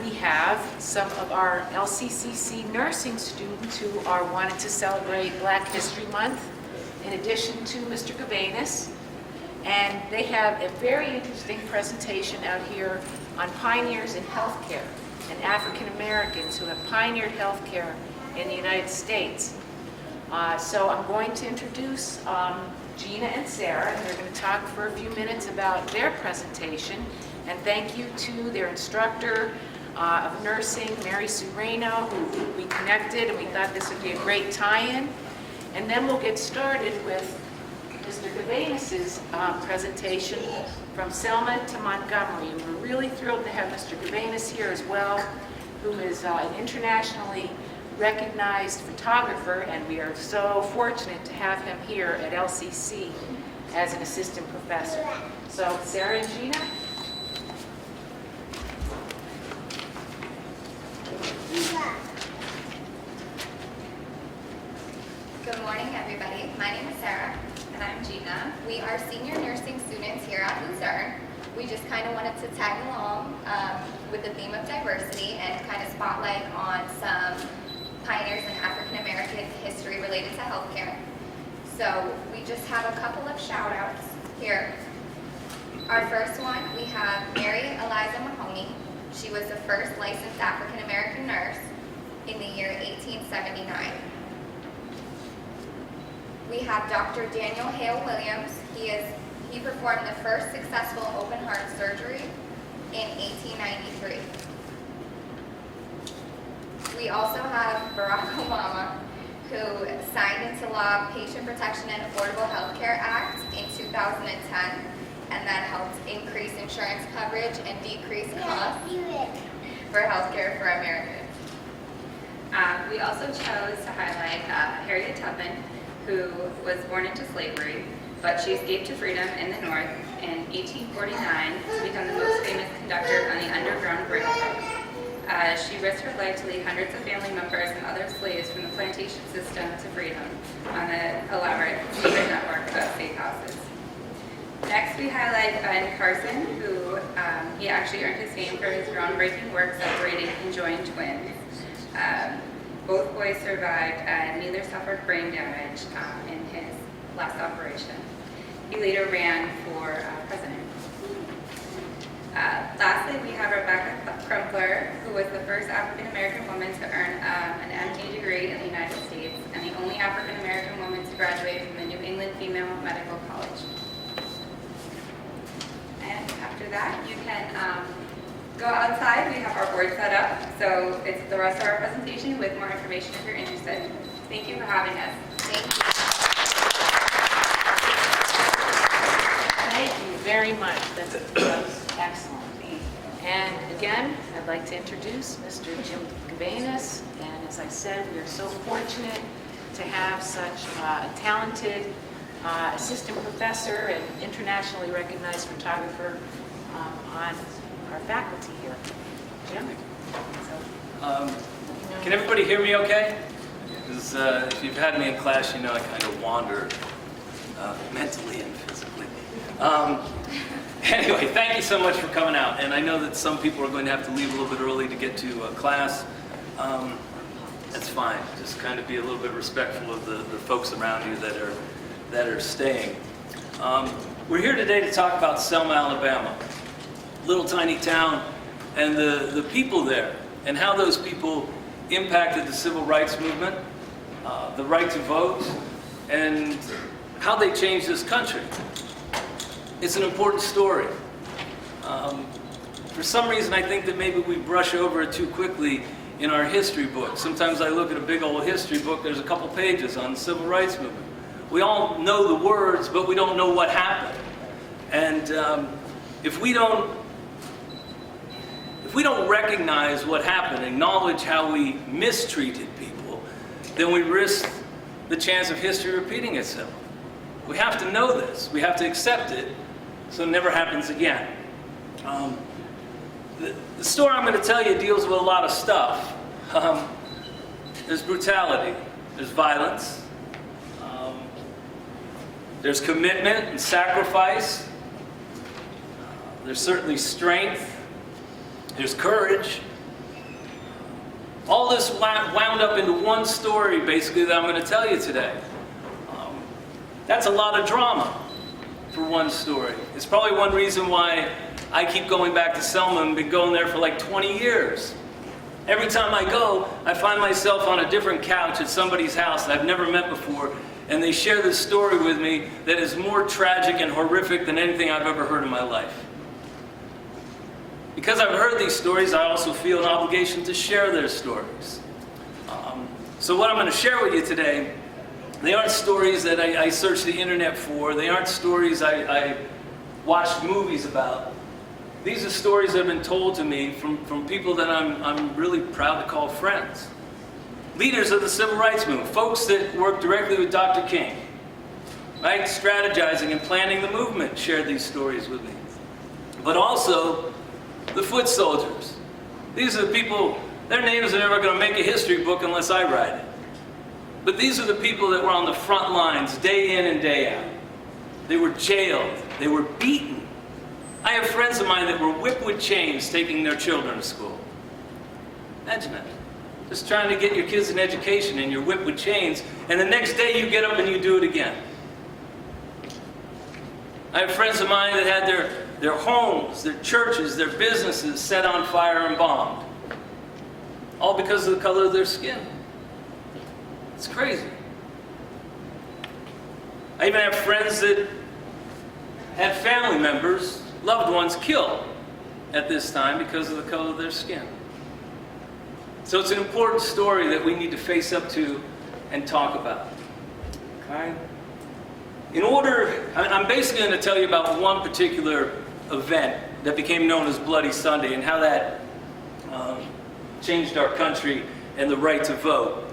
we have some of our LCCC nursing students who are wanting to celebrate Black History Month, in addition to Mr. Gavenus. And they have a very interesting presentation out here on pioneers in healthcare and African Americans who have pioneered healthcare in the United States. So I'm going to introduce Gina and Sarah, and they're going to talk for a few minutes about their presentation. And thank you to their instructor of nursing, Mary Sureno, who we connected, and we thought this would be a great tie-in. And then we'll get started with Mr. Gavenus's presentation from Selma to Montgomery. And we're really thrilled to have Mr. Gavenus here as well, who is an internationally recognized photographer, and we are so fortunate to have him here at LCC as an assistant professor. So, Sarah and Gina. Good morning, everybody. My name is Sarah, and I'm Gina. We are senior nursing students here at Luzerne. We just kind of wanted to tag along with the theme of diversity and kind of spotlight on some pioneers in African American history related to healthcare. So we just have a couple of shout outs here. Our first one, we have Mary Eliza Mahoney. She was the first licensed African American nurse in the year 1879. We have Dr. Daniel Hale Williams. He performed the first successful open heart surgery in 1893. We also have Barack Obama, who signed into law Patient Protection and Affordable Health Care Act in 2010, and that helped increase insurance coverage and decrease costs for healthcare for Americans. We also chose to highlight Harriet Tubman, who was born into slavery, but she escaped to freedom in the North in 1849 to become the most famous conductor on the Underground Railroad. She risked her life to lead hundreds of family members and other slaves from the plantation system to freedom on the elaborate secret network of safe houses. Next, we highlight Ben Carson, who he actually earned his fame for his groundbreaking work separating conjoined twins. Both boys survived and neither suffered brain damage in his last operation. He later ran for president. Lastly, we have Rebecca Crumpler, who was the first African-American woman to earn an MD degree in the United States and the only African-American woman to graduate from the New England Female Medical College. And after that, you can go outside. We have our board set up, so it's the rest of our presentation with more information if you're interested. Thank you for having us. Thank you. Thank you very much. That's excellent. And again, I'd like to introduce Mr. Jim Gavenus. And as I said, we are so fortunate to have such a talented assistant professor and internationally recognized photographer on our faculty here. Jim? Can everybody hear me okay? Because if you've had me in class, you know I kind of wander mentally and physically. Anyway, thank you so much for coming out. And I know that some people are going to have to leave a little bit early to get to class. That's fine. Just kind of be a little bit respectful of the folks around you that are staying. We're here today to talk about Selma, Alabama. Little tiny town, and the people there, and how those people impacted the civil rights movement, the right to vote, and how they changed this country. It's an important story. For some reason, I think that maybe we brush over it too quickly in our history books. Sometimes I look at a big old history book, there's a couple pages on the civil rights movement. We all know the words, but we don't know what happened. And if we don't recognize what happened, acknowledge how we mistreated people, then we risk the chance of history repeating itself. We have to know this. We have to accept it so it never happens again. The story I'm going to tell you deals with a lot of stuff. There's brutality, there's violence, there's commitment and sacrifice, there's certainly strength, there's courage. All this wound up into one story, basically, that I'm going to tell you today. That's a lot of drama for one story. It's probably one reason why I keep going back to Selma and been going there for like 20 years. Every time I go, I find myself on a different couch at somebody's house that I've never met before, and they share this story with me that is more tragic and horrific than anything I've ever heard in my life. Because I've heard these stories, I also feel an obligation to share their stories. So what I'm going to share with you today, they aren't stories that I searched the internet for. They aren't stories I watched movies about. These are stories that have been told to me from people that I'm really proud to call friends. Leaders of the civil rights movement, folks that worked directly with Dr. King, right? Strategizing and planning the movement shared these stories with me. But also the foot soldiers. These are the people, their names are never going to make a history book unless I write it. But these are the people that were on the front lines day in and day out. They were jailed. They were beaten. I have friends of mine that were whipped with chains taking their children to school. Imagine that. Just trying to get your kids an education and you're whipped with chains, and the next day you get up and you do it again. I have friends of mine that had their homes, their churches, their businesses set on fire and bombed. All because of the color of their skin. It's crazy. I even have friends that had family members, loved ones killed at this time because of the color of their skin. So it's an important story that we need to face up to and talk about. Okay? I'm basically going to tell you about one particular event that became known as Bloody Sunday and how that changed our country and the right to vote.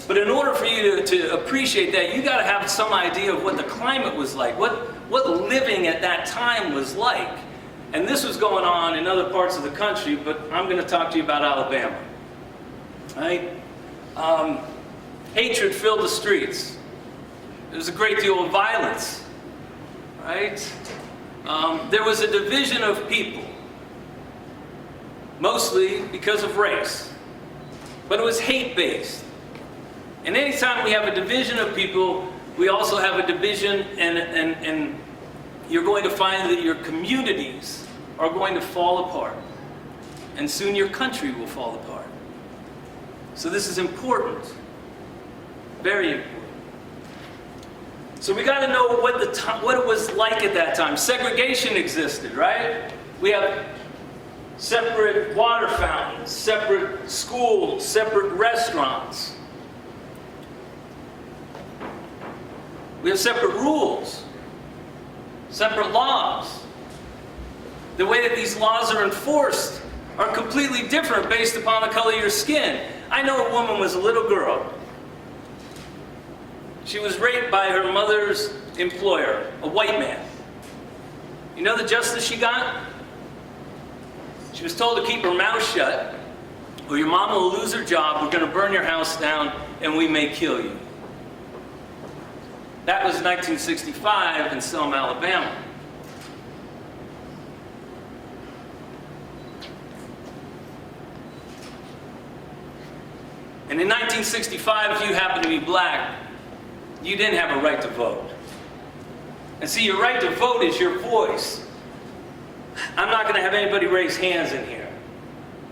But in order for you to appreciate that, you got to have some idea of what the climate was like, what living at that time was like. And this was going on in other parts of the country, but I'm going to talk to you about Alabama. Right? Hatred filled the streets. There was a great deal of violence. Right? There was a division of people, mostly because of race. But it was hate-based. And anytime we have a division of people, we also have a division, and you're going to find that your communities are going to fall apart. And soon your country will fall apart. So this is important. Very important. So we got to know what it was like at that time. Segregation existed, right? We have separate water fountains, separate schools, separate restaurants. We have separate rules, separate laws. The way that these laws are enforced are completely different based upon the color of your skin. I know a woman was a little girl. She was raped by her mother's employer, a white man. You know the justice she got? She was told to keep her mouth shut, or your mama will lose her job, we're going to burn your house down, and we may kill you. That was 1965 in Selma, Alabama. And in 1965, if you happened to be black, you didn't have a right to vote. And see, your right to vote is your voice. I'm not going to have anybody raise hands in here.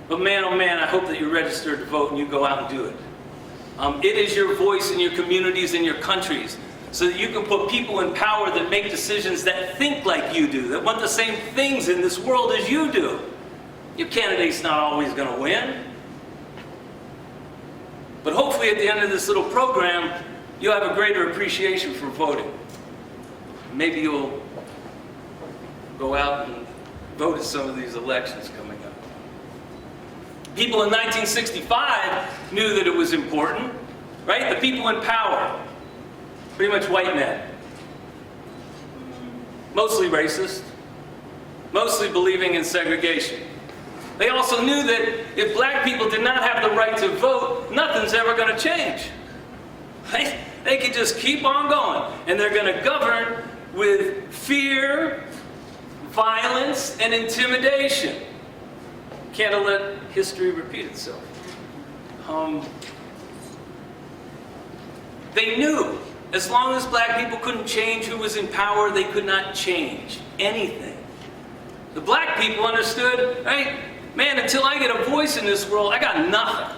But man, oh man, I hope that you're registered to vote and you go out and do it. It is your voice in your communities and your countries, so that you can put people in power that make decisions that think like you do, that want the same things in this world as you do. Your candidate's not always going to win. But hopefully at the end of this little program, you'll have a greater appreciation for voting. Maybe you'll go out and vote at some of these elections coming up. People in 1965 knew that it was important, right? The people in power. Pretty much white men. Mostly racist. Mostly believing in segregation. They also knew that if black people did not have the right to vote, nothing's ever going to change. Right? They could just keep on going. And they're going to govern with fear, violence, and intimidation. Can't let history repeat itself. They knew as long as black people couldn't change who was in power, they could not change anything. The black people understood, right? Man, until I get a voice in this world, I got nothing.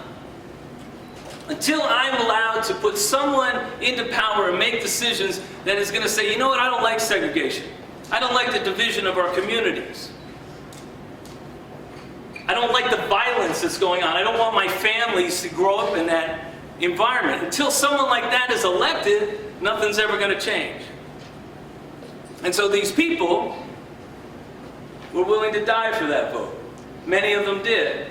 Until I'm allowed to put someone into power and make decisions that is going to say, you know what, I don't like segregation. I don't like the division of our communities. I don't like the violence that's going on. I don't want my families to grow up in that environment. Until someone like that is elected, nothing's ever going to change. And so these people were willing to die for that vote. Many of them did.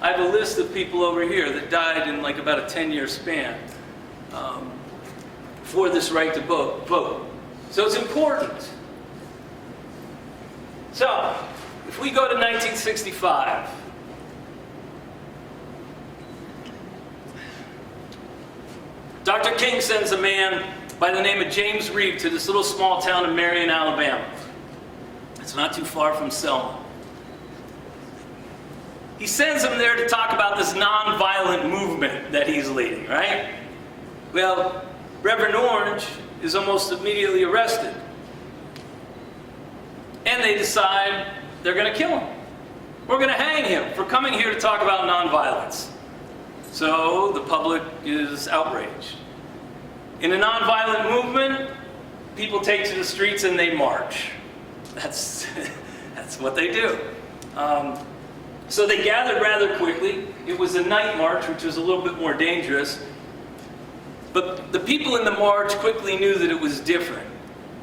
I have a list of people over here that died in like about a 10-year span for this right to vote. So it's important. So, if we go to 1965, Dr. King sends a man by the name of James Reeb to this little small town of Marion, Alabama. It's not too far from Selma. He sends him there to talk about this nonviolent movement that he's leading, right? Well, Reverend Orange is almost immediately arrested. And they decide they're going to kill him. We're going to hang him for coming here to talk about nonviolence. So the public is outraged. In a nonviolent movement, people take to the streets and they march. That's what they do. So they gathered rather quickly. It was a night march, which was a little bit more dangerous. But the people in the march quickly knew that it was different.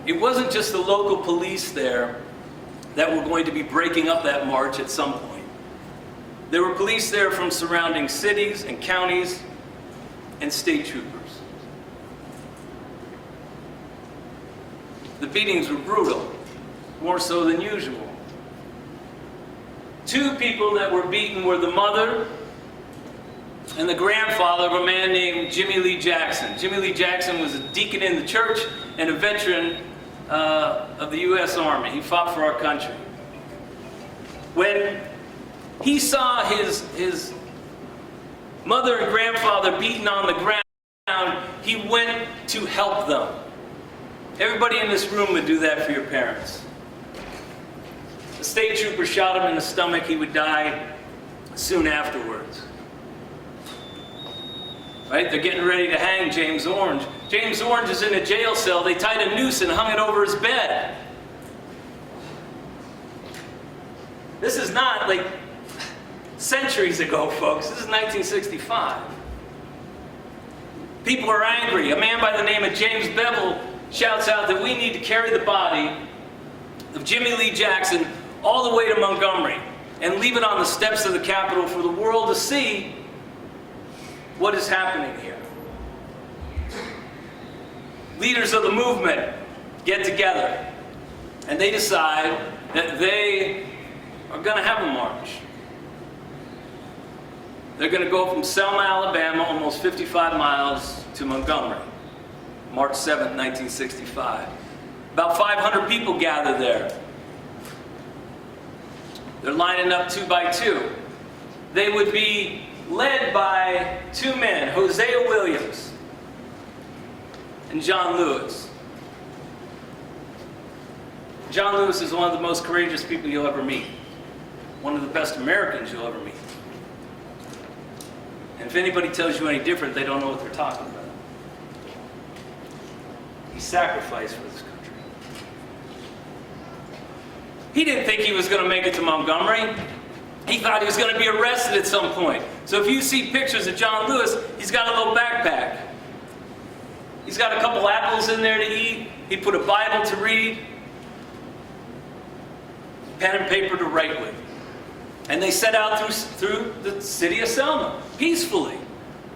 It wasn't just the local police there that were going to be breaking up that march at some point. There were police there from surrounding cities and counties and state troopers. The beatings were brutal, more so than usual. 2 people that were beaten were the mother and the grandfather of a man named Jimmy Lee Jackson. Jimmy Lee Jackson was a deacon in the church and a veteran of the U.S. Army. He fought for our country. When he saw his mother and grandfather beaten on the ground, he went to help them. Everybody in this room would do that for your parents. The state trooper shot him in the stomach. He would die soon afterwards. Right? They're getting ready to hang James Orange. James Orange is in a jail cell. They tied a noose and hung it over his bed. This is not like centuries ago, folks. This is 1965. People are angry. A man by the name of James Bevel shouts out that we need to carry the body of Jimmy Lee Jackson all the way to Montgomery and leave it on the steps of the Capitol for the world to see what is happening here. Leaders of the movement get together and they decide that they are going to have a march. They're going to go from Selma, Alabama, almost 55 miles to Montgomery, March 7th, 1965. About 500 people gather there. They're lining up 2 by 2. They would be led by 2 men, Hosea Williams and John Lewis. John Lewis is one of the most courageous people you'll ever meet. One of the best Americans you'll ever meet. And if anybody tells you any different, they don't know what they're talking about. He sacrificed for this country. He didn't think he was going to make it to Montgomery. He thought he was going to be arrested at some point. So if you see pictures of John Lewis, he's got a little backpack. He's got a couple apples in there to eat. He put a Bible to read. Pen and paper to write with. And they set out through the city of Selma, peacefully.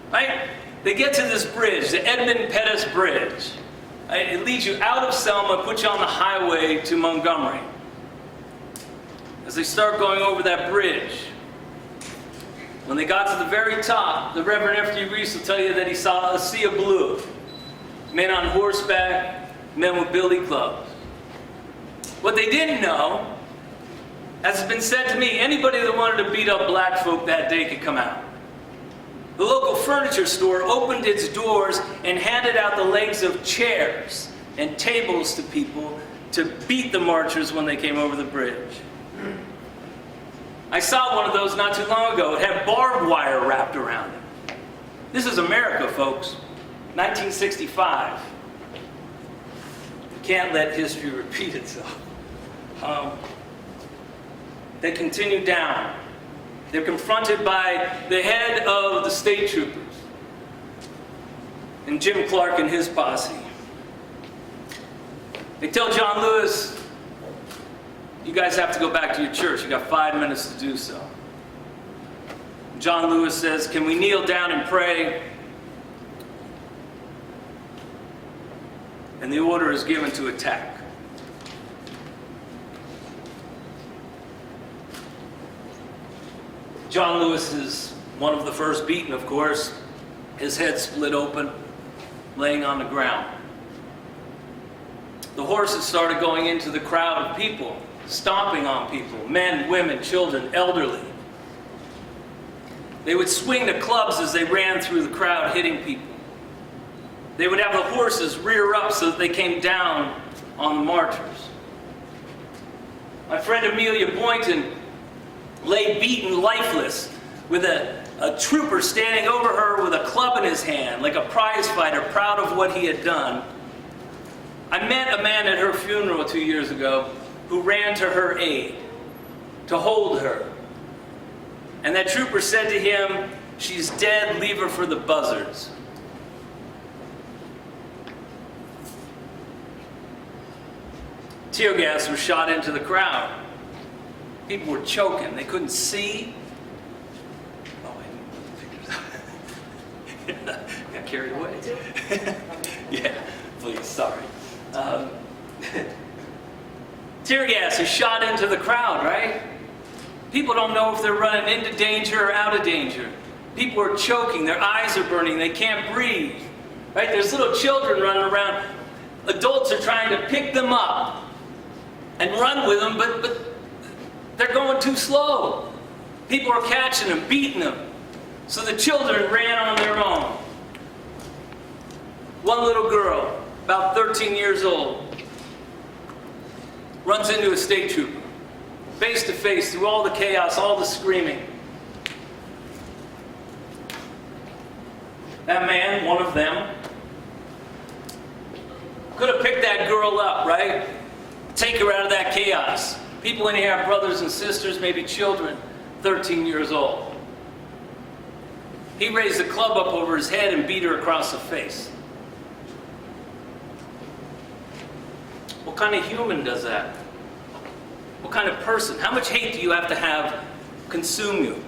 Right? They get to this bridge, the Edmund Pettus Bridge. Right? It leads you out of Selma, puts you on the highway to Montgomery. As they start going over that bridge, when they got to the very top, the Reverend F.D. Reese will tell you that he saw a sea of blue. Men on horseback, men with billy clubs. What they didn't know As has been said to me, anybody that wanted to beat up black folk that day could come out. The local furniture store opened its doors and handed out the legs of chairs and tables to people to beat the marchers when they came over the bridge. I saw one of those not too long ago. It had barbed wire wrapped around it. This is America, folks. 1965. Can't let history repeat itself. They continue down. They're confronted by the head of the state troopers and Jim Clark and his posse. They tell John Lewis, you guys have to go back to your church. You got 5 minutes to do so. John Lewis says, can we kneel down and pray? And the order is given to attack. John Lewis is one of the first beaten, of course. His head split open, laying on the ground. The horses started going into the crowd of people, stomping on people, men, women, children, elderly. They would swing the clubs as they ran through the crowd, hitting people. They would have the horses rear up so that they came down on the marchers. My friend Amelia Boynton lay beaten lifeless with a trooper standing over her with a club in his hand, like a prize fighter proud of what he had done. I met a man at her funeral 2 years ago who ran to her aid, to hold her. And that trooper said to him, she's dead, leave her for the buzzards. Tear gas was shot into the crowd. People were choking. They couldn't see. Oh, I didn't put the pictures up. Got carried away. Yeah, please, sorry. Tear gas is shot into the crowd, right? People don't know if they're running into danger or out of danger. People are choking. Their eyes are burning. They can't breathe. Right? There's little children running around. Adults are trying to pick them up and run with them, but they're going too slow. People are catching them, beating them. So the children ran on their own. One little girl, about 13 years old, runs into a state trooper, face to face, through all the chaos, all the screaming. That man, one of them, could have picked that girl up, right? Take her out of that chaos. People in here have brothers and sisters, maybe children, 13 years old. He raised a club up over his head and beat her across the face. What kind of human does that? What kind of person? How much hate do you have to consume you?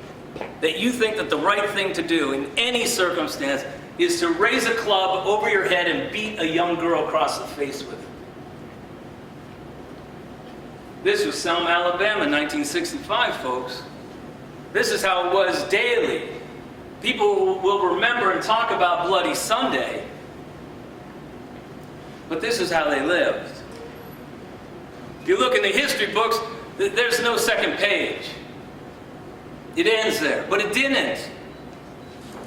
That you think that the right thing to do in any circumstance is to raise a club over your head and beat a young girl across the face with it. This was Selma, Alabama, 1965, folks. This is how it was daily. People will remember and talk about Bloody Sunday, but this is how they lived. If you look in the history books, there's no second page. It ends there, but it didn't.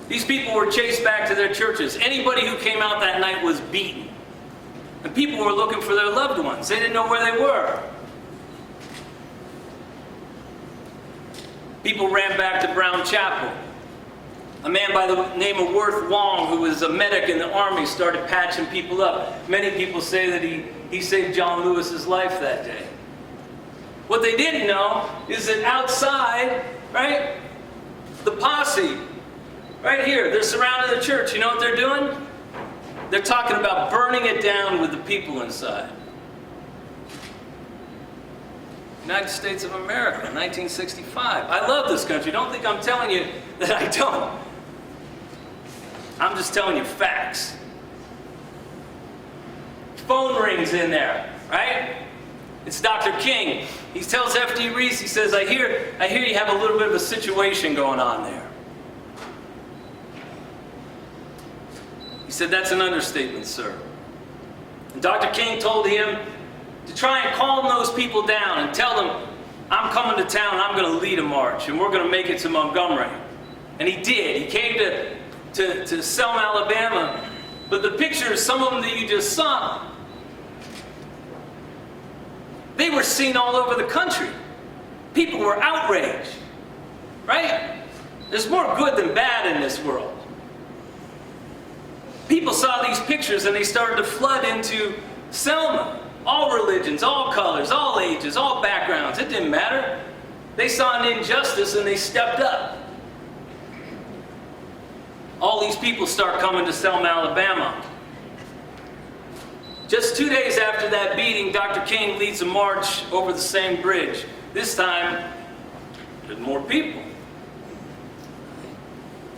These people were chased back to their churches. Anybody who came out that night was beaten. And people were looking for their loved ones. They didn't know where they were. People ran back to Brown Chapel. A man by the name of Worth Wong, who was a medic in the army, started patching people up. Many people say that he saved John Lewis's life that day. What they didn't know is that outside, right, the posse, right here, they're surrounding the church. You know what they're doing? They're talking about burning it down with the people inside. United States of America, 1965. I love this country. Don't think I'm telling you that I don't. I'm just telling you facts. Phone rings in there, right? It's Dr. King. He tells F.D. Reese, he says, I hear you have a little bit of a situation going on there. He said, that's an understatement, sir. And Dr. King told him to try and calm those people down and tell them, I'm coming to town, I'm going to lead a march, and we're going to make it to Montgomery. And he did. He came to Selma, Alabama. But the pictures, some of them that you just saw, they were seen all over the country. People were outraged, right? There's more good than bad in this world. People saw these pictures and they started to flood into Selma. All religions, all colors, all ages, all backgrounds. It didn't matter. They saw an injustice and they stepped up. All these people start coming to Selma, Alabama. Just 2 days after that beating, Dr. King leads a march over the same bridge. This time, there's more people.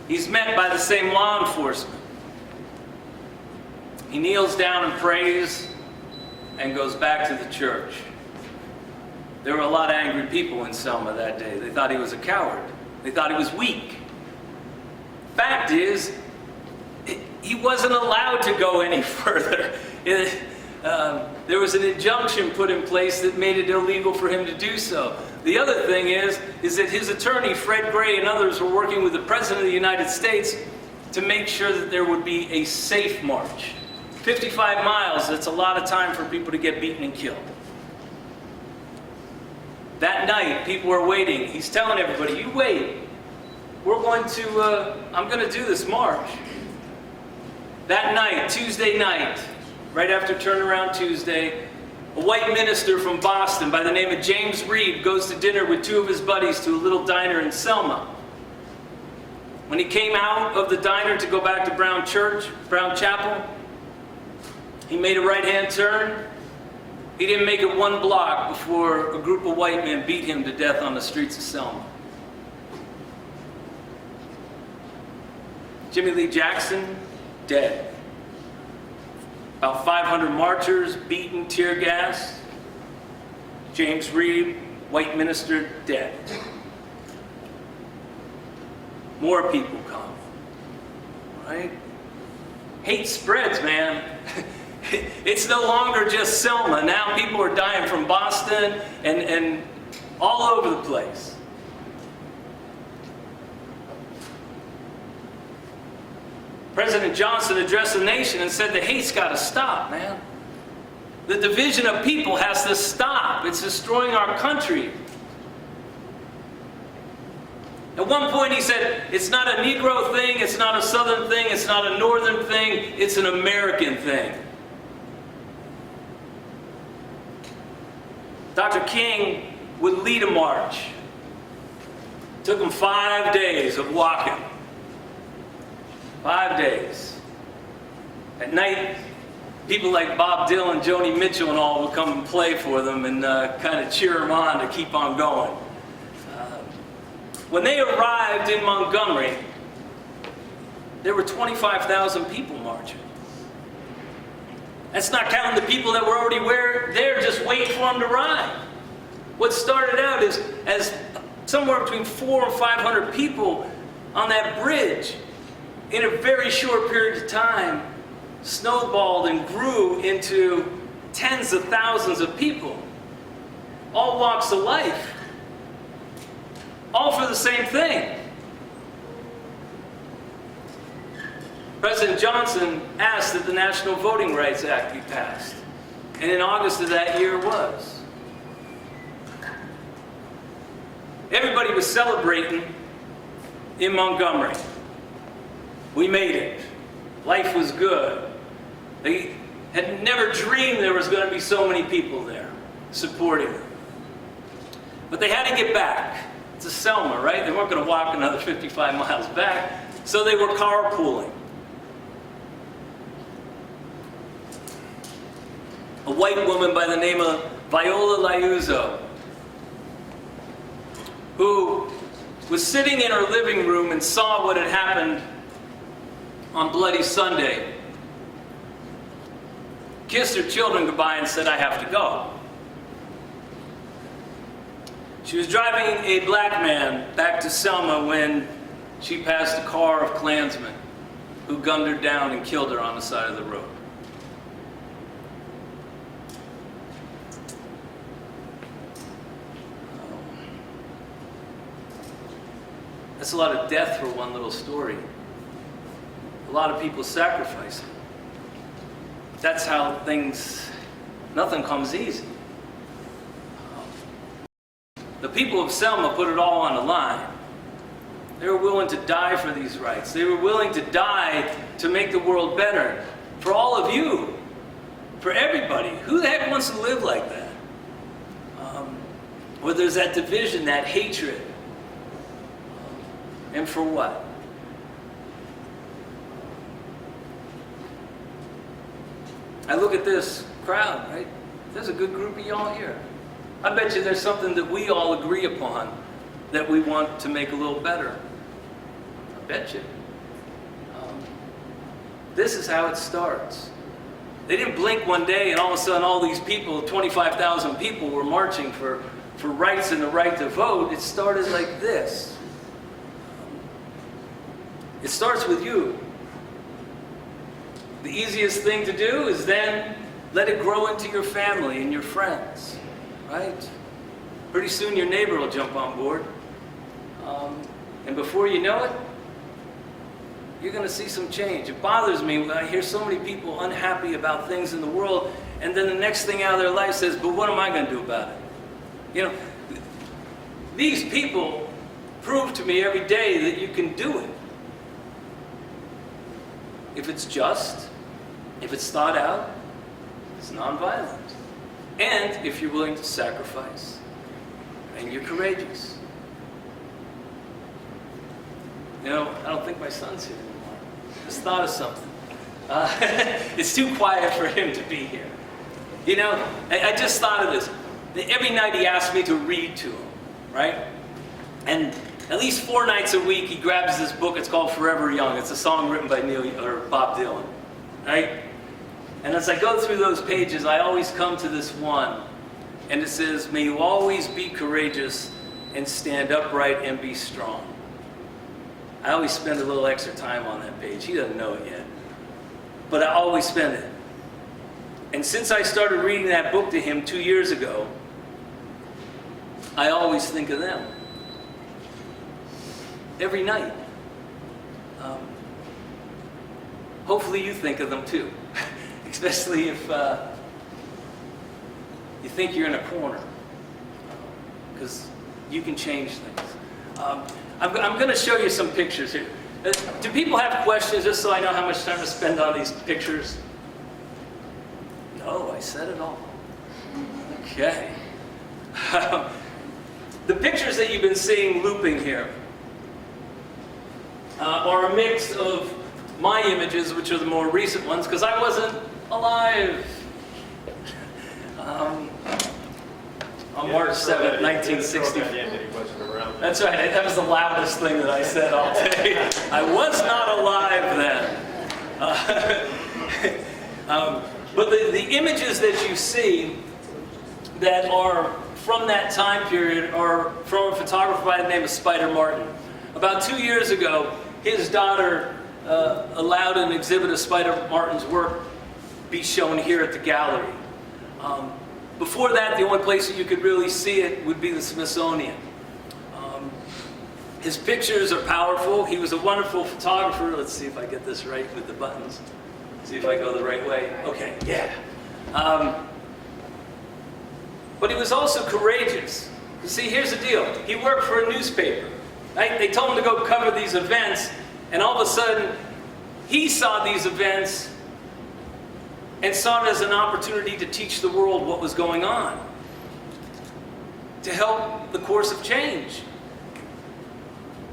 He's met by the same law enforcement. He kneels down and prays and goes back to the church. There were a lot of angry people in Selma that day. They thought he was a coward. They thought he was weak. Fact is, he wasn't allowed to go any further. There was an injunction put in place that made it illegal for him to do so. The other thing is that his attorney, Fred Gray, and others were working with the President of the United States to make sure that there would be a safe march. 55 miles, that's a lot of time for people to get beaten and killed. That night, people were waiting. He's telling everybody, you wait. I'm going to do this march. That night, Tuesday night, right after Turnaround Tuesday, a white minister from Boston by the name of James Reed goes to dinner with two of his buddies to a little diner in Selma. When he came out of the diner to go back to Brown Chapel, he made a right-hand turn. He didn't make it 1 block before a group of white men beat him to death on the streets of Selma. Jimmy Lee Jackson, dead. About 500 marchers, beaten, tear gassed. James Reed, white minister, dead. More people come, right? Hate spreads, man. It's no longer just Selma. Now people are dying from Boston and all over the place. President Johnson addressed the nation and said the hate's got to stop, man. The division of people has to stop. It's destroying our country. At one point he said, it's not a Negro thing, it's not a Southern thing, it's not a Northern thing, it's an American thing. Dr. King would lead a march. It took him 5 days of walking. 5 days. At night, people like Bob Dylan, Joni Mitchell and all would come and play for them and kind of cheer them on to keep on going. When they arrived in Montgomery, there were 25,000 people marching. That's not counting the people that were already there just waiting for them to ride. What started out as somewhere between 400 and 500 people on that bridge, in a very short period of time, snowballed and grew into tens of thousands of people. All walks of life. All for the same thing. President Johnson asked that the National Voting Rights Act be passed. And in August of that year it was. Everybody was celebrating in Montgomery. We made it. Life was good. They had never dreamed there was going to be so many people there supporting them. But they had to get back to Selma, right? They weren't going to walk another 55 miles back, so they were carpooling. A white woman by the name of Viola Liuzzo, who was sitting in her living room and saw what had happened on Bloody Sunday, kissed her children goodbye and said, I have to go. She was driving a black man back to Selma when she passed a car of Klansmen who gunned her down and killed her on the side of the road. That's a lot of death for one little story. A lot of people sacrificing. That's how nothing comes easy. The people of Selma put it all on the line. They were willing to die for these rights. They were willing to die to make the world better. For all of you. For everybody. Who the heck wants to live like that? Where there's that division, that hatred. And for what? I look at this crowd, right? There's a good group of y'all here. I bet you there's something that we all agree upon that we want to make a little better. I bet you. This is how it starts. They didn't blink one day and all of a sudden all these people, 25,000 people, were marching for rights and the right to vote. It started like this. It starts with you. The easiest thing to do is then let it grow into your family and your friends, right? Pretty soon your neighbor will jump on board. And before you know it, you're going to see some change. It bothers me when I hear so many people unhappy about things in the world, and then the next thing out of their life says, but what am I going to do about it? You know, these people prove to me every day that you can do it. If it's just, if it's thought out, it's nonviolent. And if you're willing to sacrifice, and you're courageous. You know, I don't think my son's here anymore. Just thought of something. It's too quiet for him to be here. You know, I just thought of this. Every night he asks me to read to him, right? And at least 4 nights a week he grabs this book. It's called Forever Young. It's a song written by Bob Dylan, right? And as I go through those pages, I always come to this one. And it says, may you always be courageous and stand upright and be strong. I always spend a little extra time on that page. He doesn't know it yet. But I always spend it. And since I started reading that book to him 2 years ago, I always think of them. Every night. Hopefully you think of them too. Especially if you think you're in a corner. Because you can change things. I'm going to show you some pictures here. Do people have questions, just so I know how much time to spend on these pictures? No, I said it all. Okay. The pictures that you've been seeing looping here are a mix of my images, which are the more recent ones, because I wasn't alive on March 7th, 1960. That's right, that was the loudest thing that I said all day. I was not alive then. But the images that you see that are from that time period are from a photographer by the name of Spider Martin. About 2 years ago, his daughter allowed an exhibit of Spider Martin's work be shown here at the gallery. Before that, the only place that you could really see it would be the Smithsonian. His pictures are powerful. He was a wonderful photographer. Let's see if I get this right with the buttons. See if I go the right way. Okay, yeah. But he was also courageous. You see, here's the deal. He worked for a newspaper. Right? They told him to go cover these events, and all of a sudden, he saw these events and saw it as an opportunity to teach the world what was going on, to help the course of change.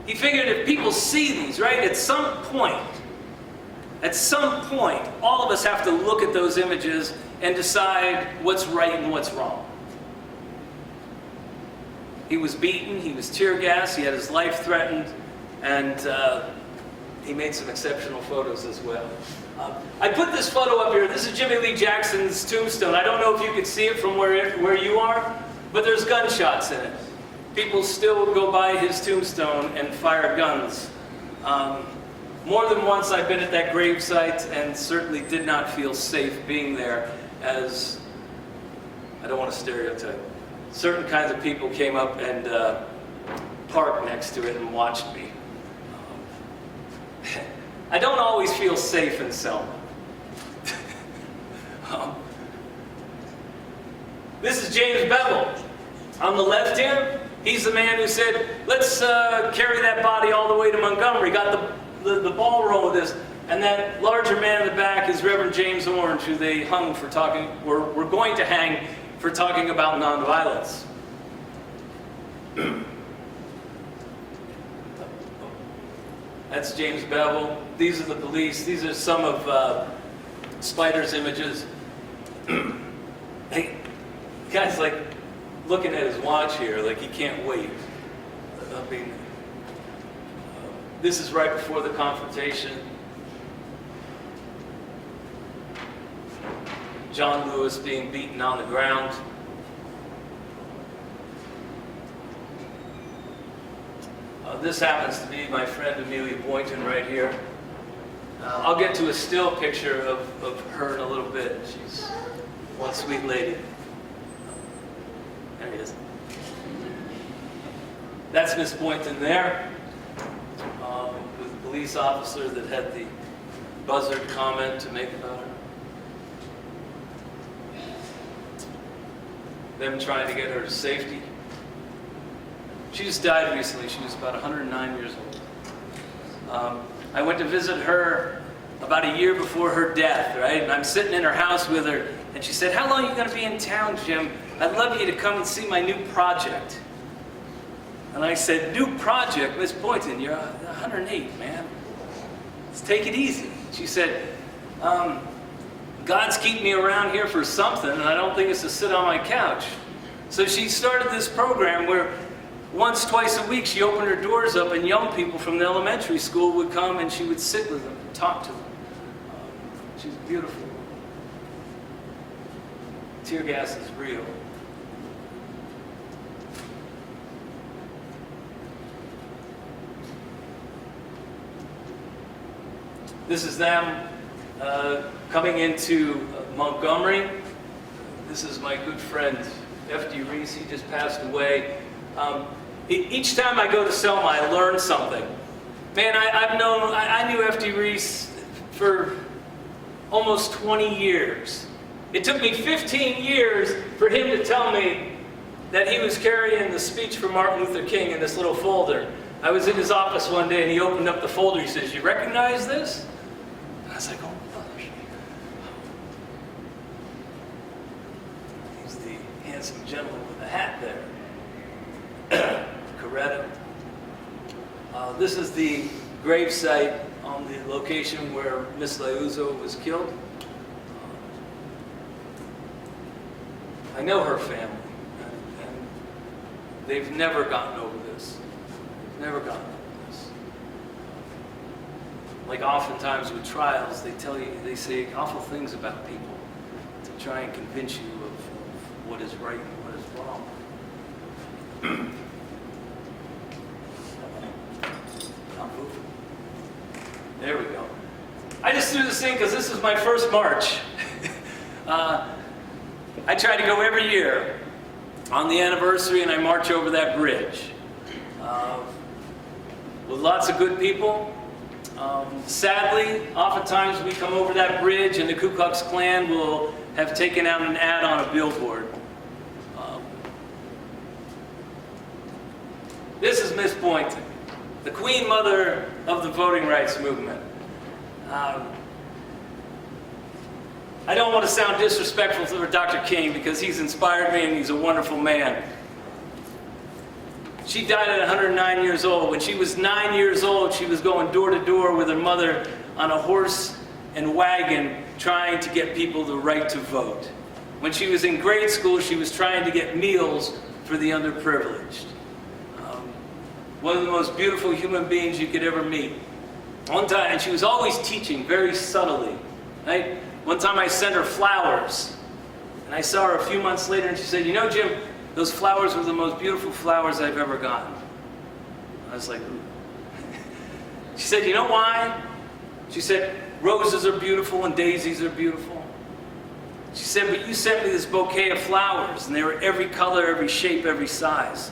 He figured if people see these, right, at some point, all of us have to look at those images and decide what's right and what's wrong. He was beaten, he was tear gassed, he had his life threatened, and he made some exceptional photos as well. I put this photo up here. This is Jimmy Lee Jackson's tombstone. I don't know if you could see it from where you are, but there's gunshots in it. People still go by his tombstone and fire guns. More than once I've been at that gravesite and certainly did not feel safe being there, as, I don't want to stereotype, certain kinds of people came up and park next to it and watched me. I don't always feel safe in Selma. This is James Bevel. On the left here, he's the man who said, let's carry that body all the way to Montgomery. Got the ball rolling with this. And that larger man in the back is Reverend James Orange, who they hung for talking, we're going to hang for talking about nonviolence. That's James Bevel. These are the police. These are some of Spider's images. Hey, guy's like looking at his watch here, like he can't wait. I mean, this is right before the confrontation. John Lewis being beaten on the ground. This happens to be my friend Amelia Boynton right here. I'll get to a still picture of her in a little bit. She's one sweet lady. There he is. That's Miss Boynton there, with the police officer that had the buzzard comment to make about her. Them trying to get her to safety. She just died recently. She was about 109 years old. I went to visit her about a year before her death, right? And I'm sitting in her house with her, and she said, how long are you going to be in town, Jim? I'd love you to come and see my new project. And I said, new project? Miss Boynton, you're 108, man. Let's take it easy. She said, God's keeping me around here for something, and I don't think it's to sit on my couch. So she started this program where once, twice a week, she opened her doors up, and young people from the elementary school would come, and she would sit with them and talk to them. She's beautiful. Tear gas is real. This is them coming into Montgomery. This is my good friend, F.D. Reese. He just passed away. Each time I go to Selma, I learn something. Man, I knew F.D. Reese for almost 20 years. It took me 15 years for him to tell me that he was carrying the speech from Martin Luther King in this little folder. I was in his office one day and he opened up the folder. He says, you recognize this? And I was like, oh gosh. He's the handsome gentleman with the hat there. Coretta. This is the gravesite on the location where Miss Leuzo was killed. I know her family, and they've never gotten over this. They've never gotten over this. Like oftentimes with trials, they say awful things about people to try and convince you of what is right and what is wrong. There we go. I just threw this in because this is my first march. I try to go every year on the anniversary, and I march over that bridge with lots of good people. Sadly, oftentimes we come over that bridge and the Ku Klux Klan will have taken out an ad on a billboard. This is Miss Boynton, the Queen Mother of the voting rights movement. I don't want to sound disrespectful to Dr. King because he's inspired me and he's a wonderful man. She died at 109 years old. When she was 9 years old, she was going door to door with her mother on a horse and wagon trying to get people the right to vote. When she was in grade school, she was trying to get meals for the underprivileged. One of the most beautiful human beings you could ever meet. One time, and she was always teaching very subtly, right? One time I sent her flowers, and I saw her a few months later, and she said, you know, Jim, those flowers were the most beautiful flowers I've ever gotten. I was like, ooh. She said, you know why? She said, roses are beautiful and daisies are beautiful. She said, but you sent me this bouquet of flowers, and they were every color, every shape, every size.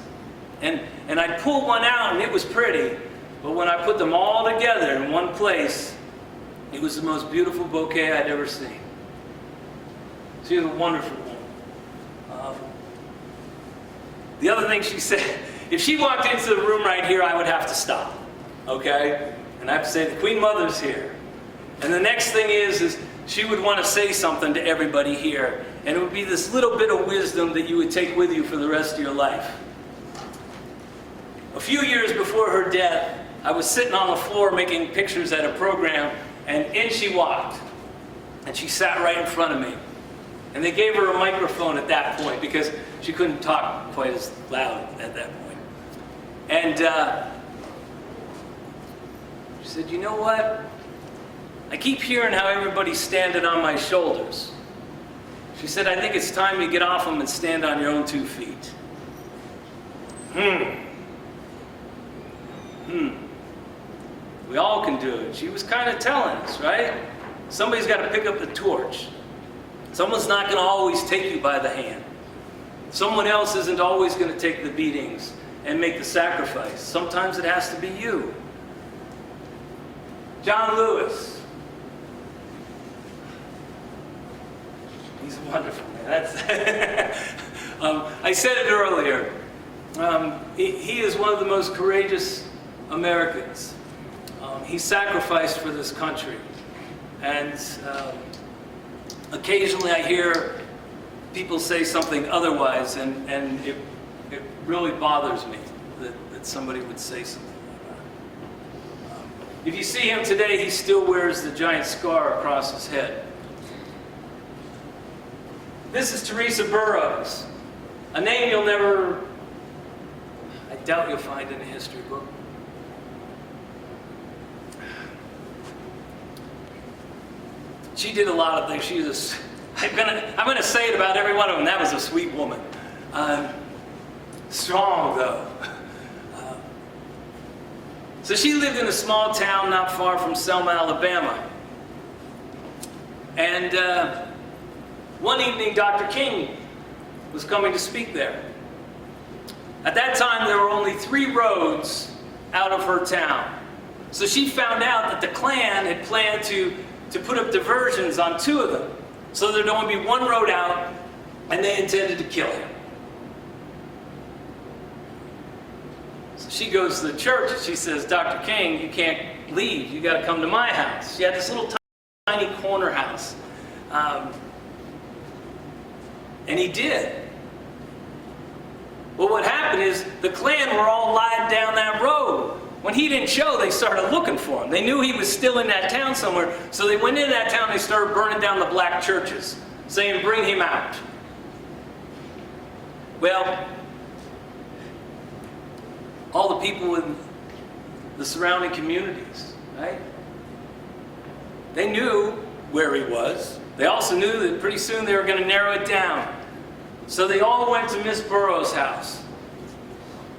And And I'd pull one out and it was pretty, but when I put them all together in one place, it was the most beautiful bouquet I'd ever seen. She was a wonderful woman. The other thing she said, if she walked into the room right here, I would have to stop, okay? And I have to say, the Queen Mother's here. And the next thing is she would want to say something to everybody here, and it would be this little bit of wisdom that you would take with you for the rest of your life. A few years before her death, I was sitting on the floor making pictures at a program, and in she walked. And she sat right in front of me. And they gave her a microphone at that point because she couldn't talk quite as loud at that point. And she said, you know what? I keep hearing how everybody's standing on my shoulders. She said, I think it's time you get off them and stand on your own 2 feet. We all can do it. She was kind of telling us, right? Somebody's got to pick up the torch. Someone's not going to always take you by the hand. Someone else isn't always going to take the beatings and make the sacrifice. Sometimes it has to be you. John Lewis. He's wonderful, man. I said it earlier. He is one of the most courageous Americans. He sacrificed for this country. And occasionally I hear people say something otherwise, and it really bothers me that somebody would say something like that. If you see him today, he still wears the giant scar across his head. This is Teresa Burroughs, a name you'll never, I doubt you'll find in a history book. She did a lot of things. She was I'm gonna say it about every one of them. That was a sweet woman. Strong, though. So she lived in a small town not far from Selma, Alabama. And one evening, Dr. King was coming to speak there. At that time, there were only 3 roads out of her town. So she found out that the Klan had planned to put up diversions on 2 of them. So there'd only be 1 road out, and they intended to kill him. So she goes to the church, and she says, Dr. King, you can't leave. You got to come to my house. She had this little tiny corner house. And he did. Well, what happened is the Klan were all lying down that road. When he didn't show, they started looking for him. They knew he was still in that town somewhere, so they went into that town and they started burning down the black churches, saying, bring him out. Well, all the people in the surrounding communities, right? They knew where he was. They also knew that pretty soon they were going to narrow it down. So they all went to Miss Burroughs' house.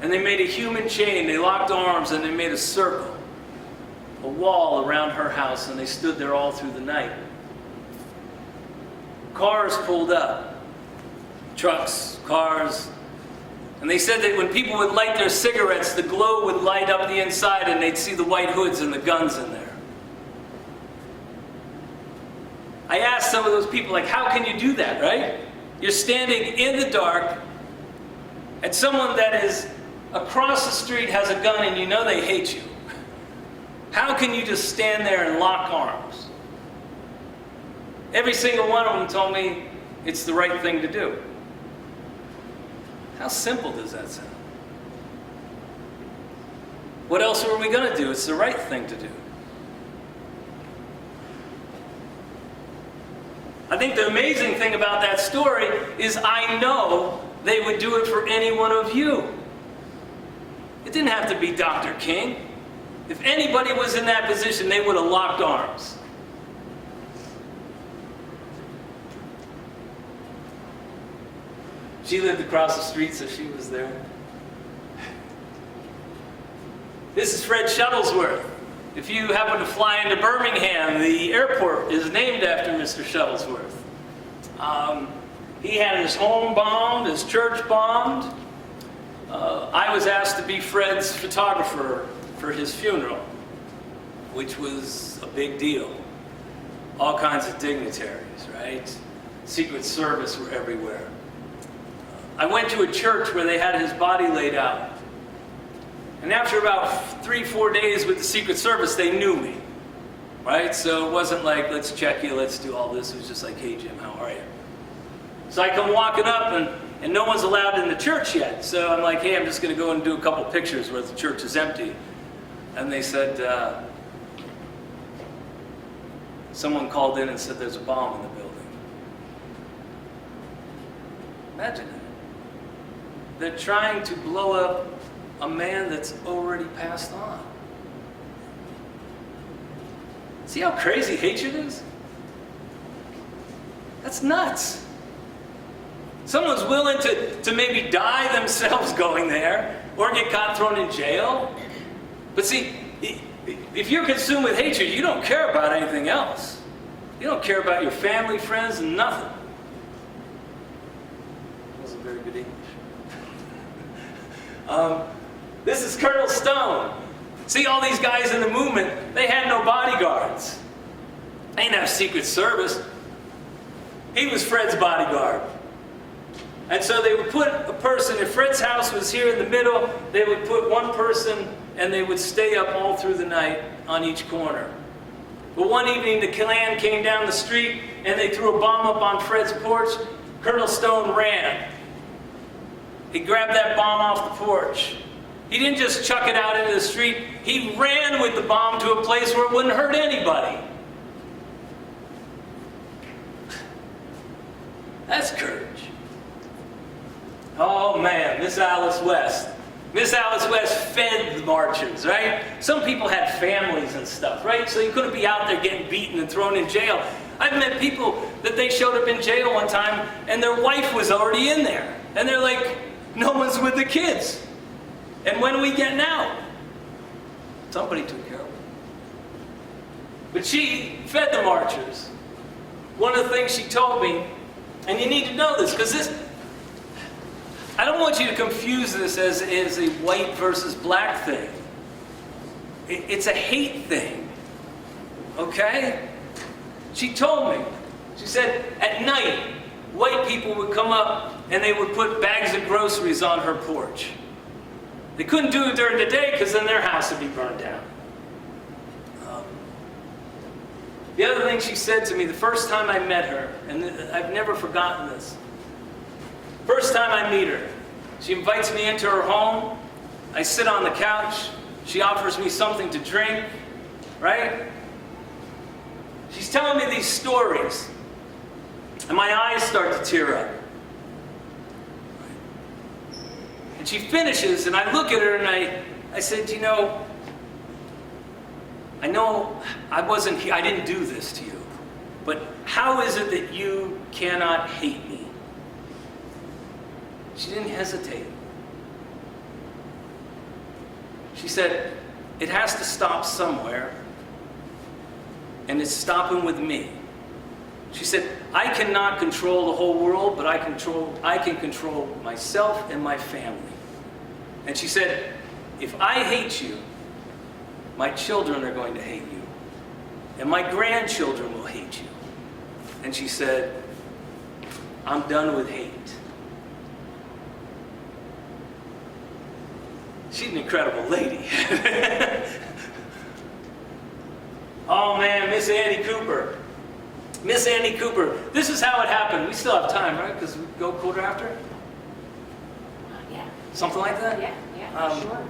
And they made a human chain. They locked arms and they made a circle, a wall around her house, and they stood there all through the night. Cars pulled up. Trucks, cars. And they said that when people would light their cigarettes, the glow would light up the inside and they'd see the white hoods and the guns in there. I asked some of those people, like, how can you do that, right? You're standing in the dark, and someone that is across the street has a gun and you know they hate you. How can you just stand there and lock arms? Every single one of them told me it's the right thing to do. How simple does that sound? What else are we going to do? It's the right thing to do. I think the amazing thing about that story is I know they would do it for any one of you. It didn't have to be Dr. King. If anybody was in that position, they would have locked arms. She lived across the street, so she was there. This is Fred Shuttlesworth. If you happen to fly into Birmingham, the airport is named after Mr. Shuttlesworth. He had his home bombed, his church bombed. I was asked to be Fred's photographer for his funeral, which was a big deal. All kinds of dignitaries, right? Secret Service were everywhere. I went to a church where they had his body laid out. And after about 3-4 days with the Secret Service, they knew me, right? So it wasn't like, let's check you, let's do all this. It was just like, hey, Jim, how are you? So I come walking up, and no one's allowed in the church yet. So I'm like, hey, I'm just going to go and do a couple pictures where the church is empty. And they said, someone called in and said there's a bomb in the building. Imagine that. They're trying to blow up a man that's already passed on. See how crazy hatred is? That's nuts. Someone's willing to maybe die themselves going there or get caught, thrown in jail. But see, if you're consumed with hatred, you don't care about anything else. You don't care about your family, friends, nothing. That wasn't very good English. This is Colonel Stone. See all these guys in the movement, they had no bodyguards. They didn't have Secret Service. He was Fred's bodyguard. And so they would put a person, if Fred's house was here in the middle, they would put one person and they would stay up all through the night on each corner. But one evening the Klan came down the street and they threw a bomb up on Fred's porch. Colonel Stone ran. He grabbed that bomb off the porch. He didn't just chuck it out into the street. He ran with the bomb to a place where it wouldn't hurt anybody. That's courage. Oh man, Miss Alice West. Miss Alice West fed the marchers, right? Some people had families and stuff, right? So you couldn't be out there getting beaten and thrown in jail. I've met people that they showed up in jail one time and their wife was already in there. And they're like, no one's with the kids. And when are we getting out? Somebody took care of it. But she fed the marchers. One of the things she told me, and you need to know this, because this, I don't want you to confuse this as a white versus black thing. It's a hate thing, okay? She told me, she said, at night, white people would come up and they would put bags of groceries on her porch. They couldn't do it during the day because then their house would be burned down. The other thing she said to me the first time I met her, and I've never forgotten this. First time I meet her, she invites me into her home. I sit on the couch. She offers me something to drink, right? She's telling me these stories, and my eyes start to tear up. And she finishes, and I look at her, and I said, you know I didn't do this to you, but how is it that you cannot hate me? She didn't hesitate. She said, it has to stop somewhere, and it's stopping with me. She said, I cannot control the whole world, but I can control myself and my family. And she said, if I hate you, my children are going to hate you. And my grandchildren will hate you. And she said, I'm done with hate. She's an incredible lady. Oh man, Miss Annie Cooper. Miss Annie Cooper. This is how it happened. We still have time, right? Because we go quarter after? Yeah. Something like that? Yeah, sure.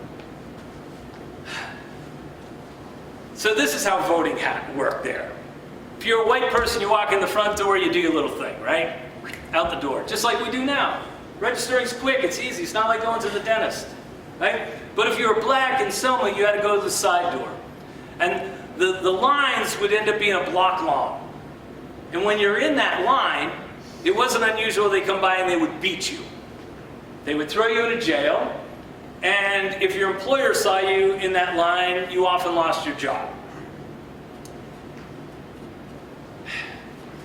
So this is how voting worked there. If you're a white person, you walk in the front door, you do your little thing, right? Out the door, just like we do now. Registering's quick, it's easy. It's not like going to the dentist, right? But if you were black in Selma, you had to go to the side door. And the lines would end up being a block long. And when you're in that line, it wasn't unusual they come by and they would beat you. They would throw you into jail. And if your employer saw you in that line, you often lost your job.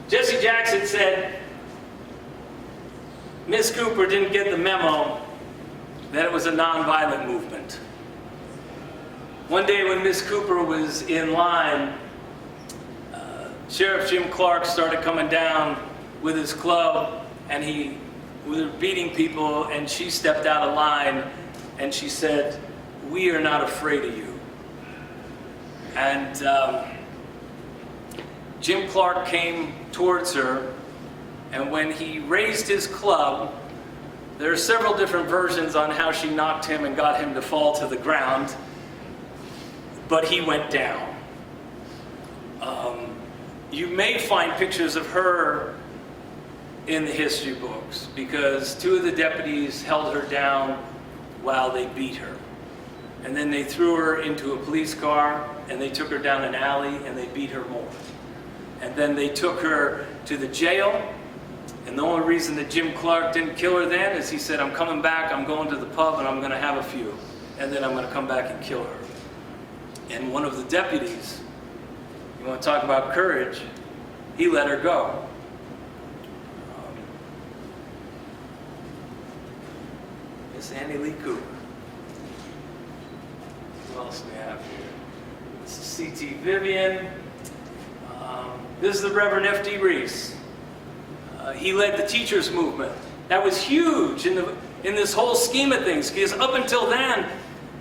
Jesse Jackson said, Miss Cooper didn't get the memo that it was a nonviolent movement. One day when Miss Cooper was in line, Sheriff Jim Clark started coming down with his club, and he was beating people, and she stepped out of line, and she said, "We are not afraid of you." And Jim Clark came towards her, and when he raised his club, there are several different versions on how she knocked him and got him to fall to the ground, but he went down. You may find pictures of her in the history books because two of the deputies held her down while they beat her. And then they threw her into a police car and they took her down an alley and they beat her more. And then they took her to the jail. And the only reason that Jim Clark didn't kill her then is he said, "I'm coming back, I'm going to the pub and I'm going to have a few. And then I'm going to come back and kill her." And one of the deputies, you want to talk about courage, he let her go. Miss Annie Lee Cooper. Who else do we have here? This is C.T. Vivian. This is the Reverend F.D. Reese. He led the teachers movement. That was huge in this whole scheme of things, because up until then,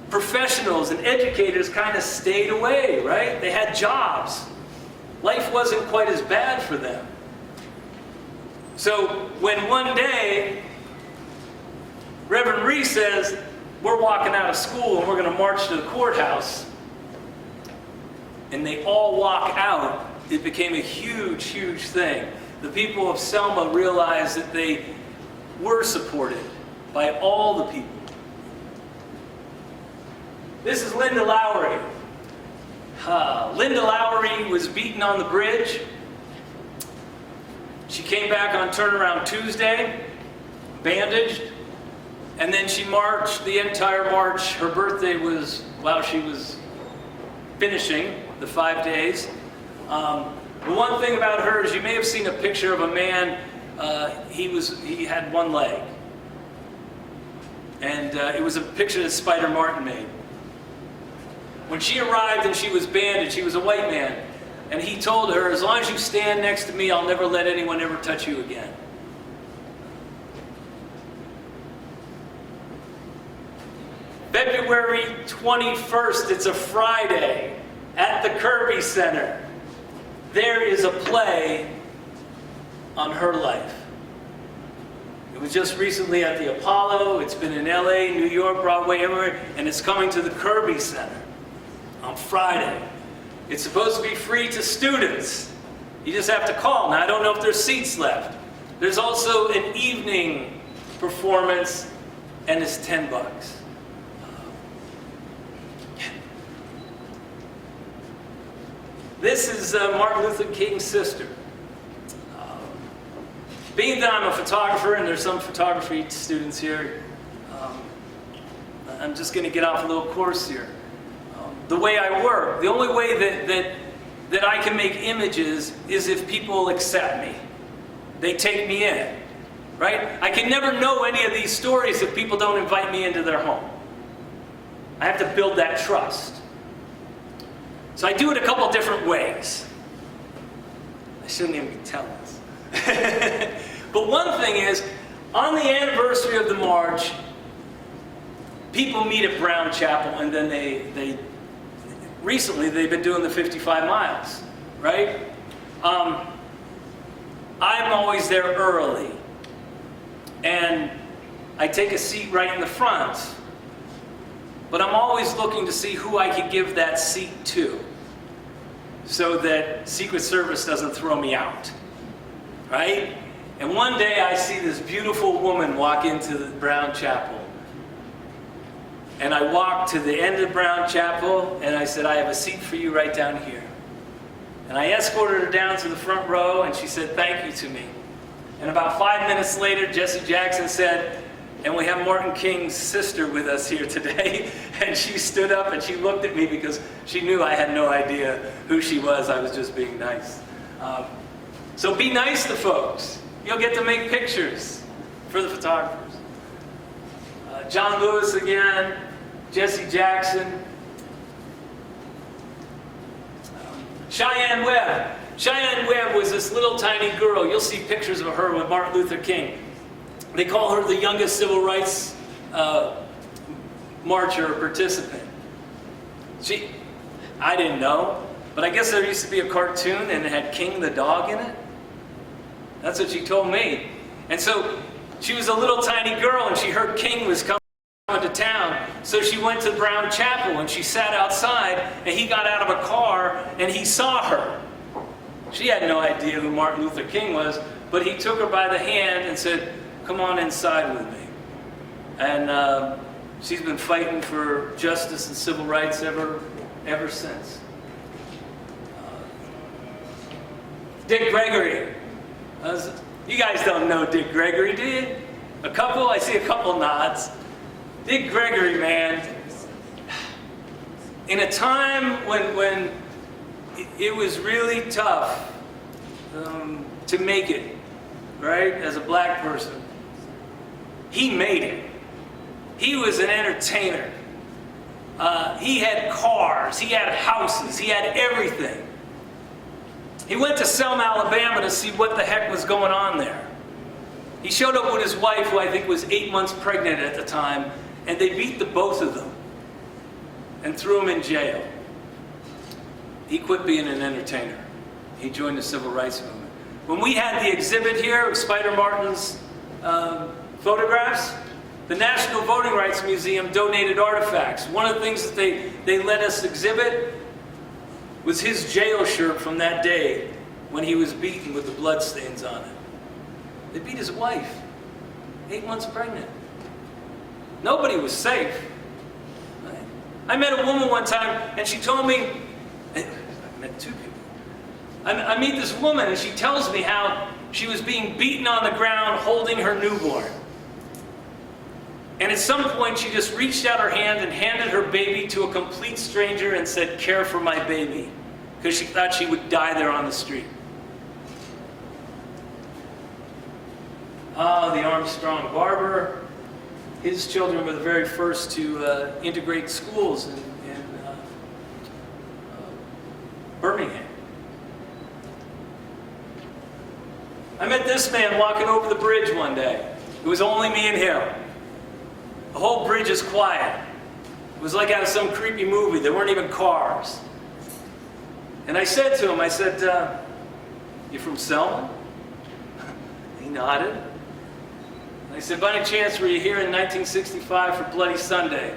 professionals and educators kind of stayed away, right? They had jobs. Life wasn't quite as bad for them. So when one day, Reverend Reese says, "We're walking out of school and we're going to march to the courthouse," and they all walk out, it became a huge, huge thing. The people of Selma realized that they were supported by all the people. This is Linda Lowry. Linda Lowry was beaten on the bridge. She came back on turnaround Tuesday, bandaged, and then she marched the entire march. Her birthday was while she was finishing the 5 days. The one thing about her is you may have seen a picture of a man, he had one leg. And it was a picture that Spider Martin made. When she arrived and she was bandaged, he was a white man. And he told her, "As long as you stand next to me, I'll never let anyone ever touch you again." February 21st, it's a Friday, at the Kirby Center, there is a play on her life. It was just recently at the Apollo, it's been in LA, New York, Broadway, everywhere, and it's coming to the Kirby Center on Friday. It's supposed to be free to students. You just have to call. Now, I don't know if there's seats left. There's also an evening performance, and it's $10. This is Martin Luther King's sister. Being that I'm a photographer, and there's some photography students here, I'm just going to get off a little course here. The way I work, the only way that I can make images is if people accept me. They take me in, right? I can never know any of these stories if people don't invite me into their home. I have to build that trust. So I do it a couple different ways. I shouldn't even be telling this. But one thing is, on the anniversary of the march, people meet at Brown Chapel, and then recently they've been doing the 55 miles, right? I'm always there early, and I take a seat right in the front, but I'm always looking to see who I could give that seat to, so that Secret Service doesn't throw me out, right? And one day I see this beautiful woman walk into the Brown Chapel. And I walked to the end of Brown Chapel, and I said, "I have a seat for you right down here." And I escorted her down to the front row, and she said, "Thank you" to me. And about 5 minutes later, Jesse Jackson said, "And we have Martin King's sister with us here today." And she stood up and she looked at me because she knew I had no idea who she was. I was just being nice. So be nice to folks. You'll get to make pictures for the photographers. John Lewis again, Jesse Jackson. Cheyenne Webb. Cheyenne Webb was this little tiny girl. You'll see pictures of her with Martin Luther King. They call her the youngest civil rights marcher or participant. I didn't know, but I guess there used to be a cartoon and it had King the dog in it. That's what she told me. And so she was a little tiny girl and she heard King was coming to town. So she went to Brown Chapel and she sat outside and he got out of a car and he saw her. She had no idea who Martin Luther King was, but he took her by the hand and said, "Come on inside with me." And she's been fighting for justice and civil rights ever since. Dick Gregory. You guys don't know Dick Gregory, do you? A couple? I see a couple nods. Dick Gregory, man. In a time when it was really tough to make it, right, as a black person, he made it. He was an entertainer. He had cars, he had houses, he had everything. He went to Selma, Alabama to see what the heck was going on there. He showed up with his wife, who I think was 8 months pregnant at the time, and they beat the both of them and threw him in jail. He quit being an entertainer. He joined the civil rights movement. When we had the exhibit here of Spider Martin's photographs, the National Voting Rights Museum donated artifacts. One of the things that they let us exhibit was his jail shirt from that day when he was beaten with the bloodstains on it. They beat his wife, 8 months pregnant. Nobody was safe. I met a woman one time and she told me, I met two people. I meet this woman and she tells me how she was being beaten on the ground holding her newborn. And at some point she just reached out her hand and handed her baby to a complete stranger and said, "Care for my baby," because she thought she would die there on the street. The Armstrong barber. His children were the very first to integrate schools in Birmingham. I met this man walking over the bridge one day. It was only me and him. The whole bridge is quiet. It was like out of some creepy movie. There weren't even cars. And I said to him, I said, "You from Selma?" He nodded. And I said, "By any chance were you here in 1965 for Bloody Sunday?"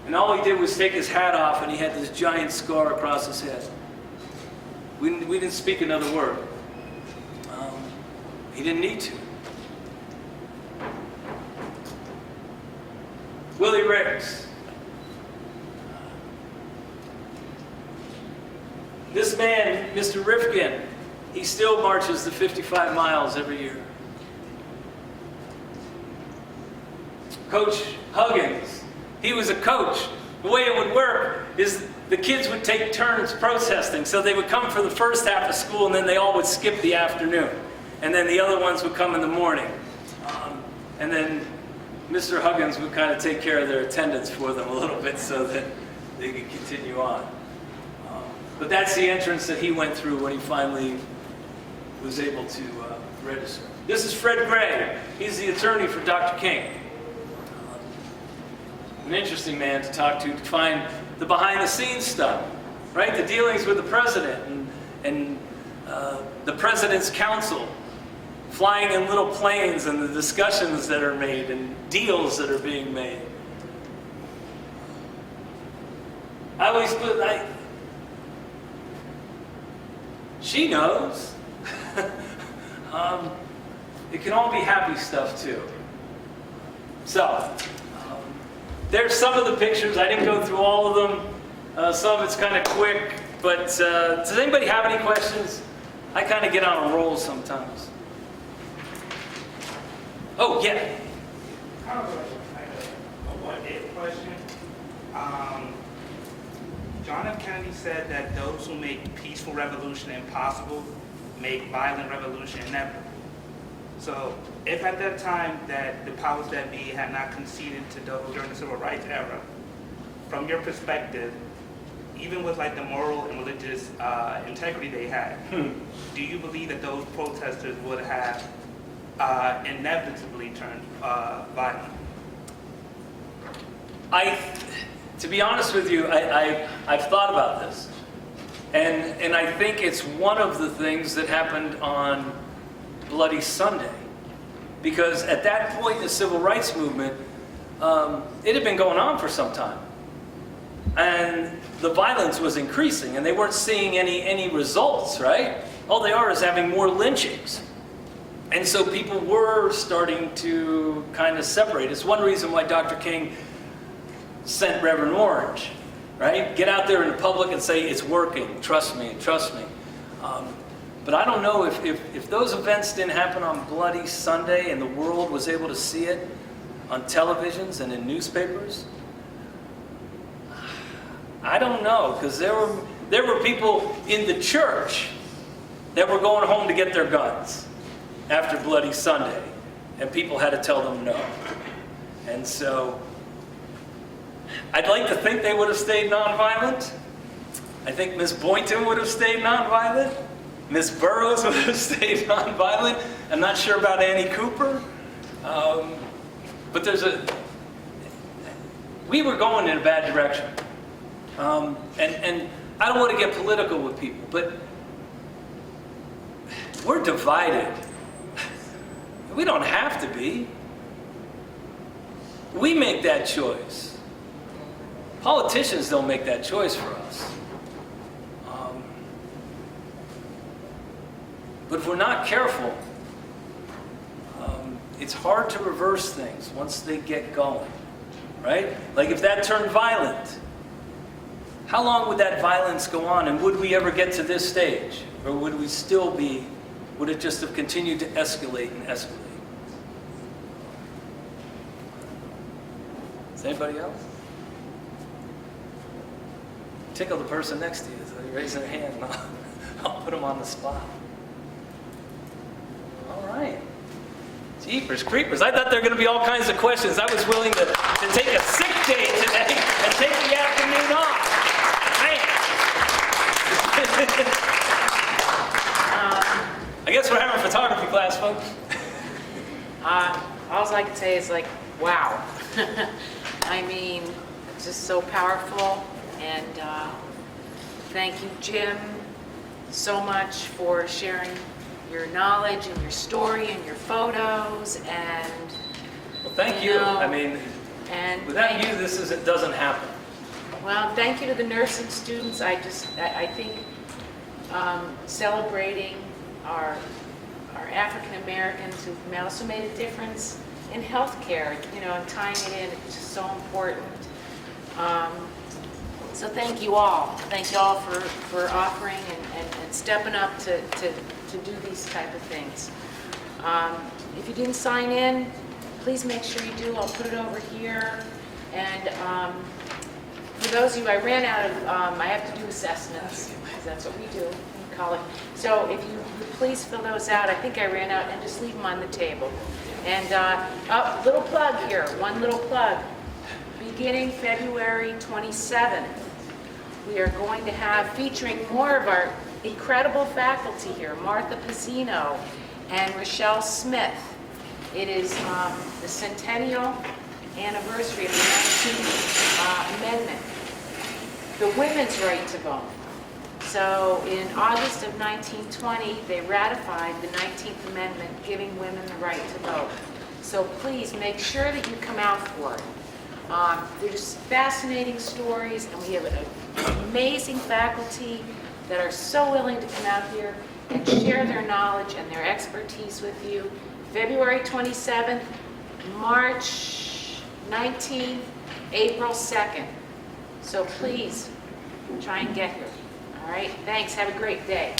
And all he did was take his hat off and he had this giant scar across his head. We didn't speak another word. He didn't need to. Willie Ricks. This man, Mr. Rifkin, he still marches the 55 miles every year. Coach Huggins, he was a coach. The way it would work is the kids would take turns protesting, so they would come for the first half of school and then they all would skip the afternoon. And then the other ones would come in the morning. And then Mr. Huggins would kind of take care of their attendance for them a little bit so that they could continue on. But that's the entrance that he went through when he finally was able to register. This is Fred Gray. He's the attorney for Dr. King. An interesting man to talk to find the behind-the-scenes stuff, right? The dealings with the president and the president's counsel, flying in little planes and the discussions that are made and deals that are being made. I always put, she knows. It can all be happy stuff too. So, there's some of the pictures. I didn't go through all of them. Some of it's kind of quick, but does anybody have any questions? I kind of get on a roll sometimes. Oh, yeah. Kind of a what-if question. John F. Kennedy said that those who make peaceful revolution impossible make violent revolution inevitable. So if at that time that the powers that be had not conceded to those during the civil rights era, from your perspective, even with like the moral and religious integrity they had, do you believe that those protesters would have inevitably turned violent? To be honest with you, I've thought about this. And I think it's one of the things that happened on Bloody Sunday. Because at that point in the civil rights movement, it had been going on for some time. And the violence was increasing, and they weren't seeing any results, right? All they are is having more lynchings. And so people were starting to kind of separate. It's one reason why Dr. King sent Reverend Orange, right? Get out there in the public and say, it's working, trust me, trust me. But I don't know if those events didn't happen on Bloody Sunday and the world was able to see it on televisions and in newspapers. I don't know, because there were people in the church that were going home to get their guns after Bloody Sunday, and people had to tell them no. And so I'd like to think they would have stayed nonviolent. I think Ms. Boynton would have stayed nonviolent. Ms. Burroughs would have stayed nonviolent. I'm not sure about Annie Cooper. But we were going in a bad direction. And I don't want to get political with people, but we're divided. We don't have to be. We make that choice. Politicians don't make that choice for us. But if we're not careful, it's hard to reverse things once they get going, right? Like if that turned violent, how long would that violence go on, and would we ever get to this stage? Or would we still be, would it just have continued to escalate and escalate? Is anybody else? Tickle the person next to you, so you raise their hand, and I'll put them on the spot. All right. Jeepers creepers. I thought there were going to be all kinds of questions. I was willing to take a sick day today and take the afternoon off. I guess we're having a photography class, folks. All I can say is like, wow. I mean, it's just so powerful. And thank you, Jim, so much for sharing your knowledge and your story and your photos. And Well, thank you. I mean, and without you, it doesn't happen. well, thank you to the nursing students. I think celebrating our African Americans who've also made a difference in healthcare, and tying it in, it's just so important. So thank you all. Thank you all for offering and stepping up to do these type of things. If you didn't sign in, please make sure you do. I'll put it over here. And for those of you, I ran out of, I have to do assessments, because that's what we do in college. So if you would please fill those out. I think I ran out, and just leave them on the table. And little plug here, one little plug. Beginning February 27th, we are going to have, featuring more of our incredible faculty here, Martha Pizzino and Rochelle Smith. It is the centennial anniversary of the 19th Amendment, the women's right to vote. So in August of 1920, they ratified the 19th Amendment, giving women the right to vote. So please make sure that you come out for it. They're just fascinating stories, and we have an amazing faculty that are so willing to come out here and share their knowledge and their expertise with you. February 27th, March 19th, April 2nd. So please, try and get here. All right, thanks. Have a great day.